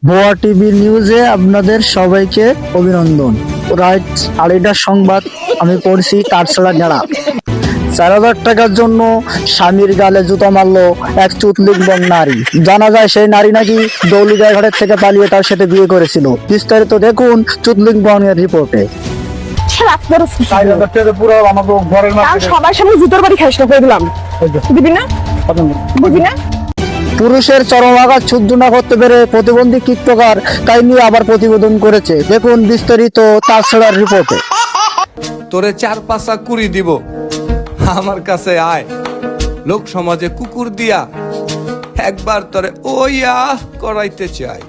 ভুয়া টিভি নিউজে আপনাদের সবাইকে অভিনন্দন। রাইট, আর এটার সংবাদ আমি পড়ছি কাঠছড়া গেড়া। 4,000 টাকার জন্য স্বামীর গালে জুতা মারলো এক চুতলিকবং নারী। জানা যায় সেই নারী নাকি দৌলুগায় ঘরের থেকে পালিয়ে তার সাথে বিয়ে করেছিল। বিস্তারিত দেখুন চুতলিকবং এর রিপোর্টে। সবার সামনে জুতোর বাড়ি খাইস না করে দিলাম, দিবি না? বুঝবি না? পুরুষের চরম আঘাত সহ্য না করতে পেরে প্রতিবন্ধী টিকটকার তাই নিয়ে আবার প্রতিবেদন করেছে। দেখুন বিস্তারিত তাছাড়ার রিপোর্টে। তোরে 4-5 কুড়ি দিব, আমার কাছে আয়। লোক সমাজে কুকুর দিয়া একবার তোরে ওইয়া করাইতে চাই।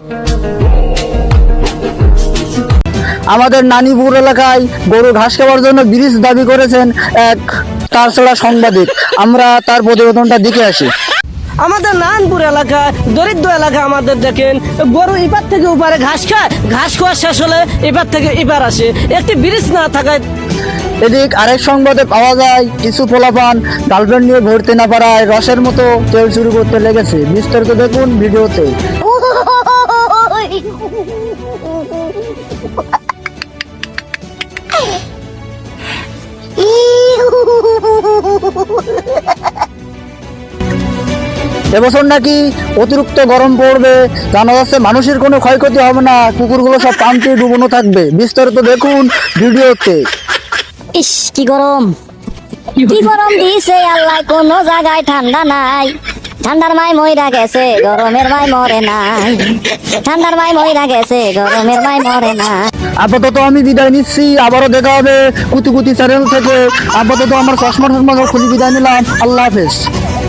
আমাদের নানিপুর এলাকায় গরু ঘাস খাওয়ার জন্য ব্রিজ দাবি করেছেন এক তাছাড়া সাংবাদিক। আমরা তার প্রতিবেদনটা দেখে আসি। আমাদের নারায়ণপুর এলাকা দরিদ্র এলাকা, আমাদের দেখেন গরু এপার থেকে ওপারে ঘাস খায়, ঘাস খাওয়া শেষ হলে এপার থেকে এপার আসে, একটি ব্রিজ না থাকায়। এদিক আরেক সংবাদে পাওয়া যায় কিছু পোলাপান গার্লফ্রেন্ড নিয়ে ঘুরতে না পারায় রসের মতো তেল শুরু করতে লেগেছে। বিস্তারিত দেখুন ভিডিওতে। এবছর নাকি অতিরিক্ত গরম পড়বে। জানা যাচ্ছে মানুষের কোনো ক্ষয়ক্ষতি হবে না, কুকুরগুলো সব পানিতে ডুবানো থাকবে। বিস্তারিত দেখুন ভিডিওতে। ইস কি গরম দিছে আল্লাহ, কোনো জায়গায় ঠান্ডা নাই। ঠান্ডার মাই মইরা গেছে, গরমের মাই মরে নাই। ঠান্ডার মাই মইরা গেছে, গরমের মাই মরে না। আপাতত আমি বিদায় নিচ্ছি, আবারও দেখা হবে কুতি কুতি চ্যানেল থেকে। আপাতত আমার চশমা খুলে বিদায় নিলাম। আল্লাহ হাফেজ।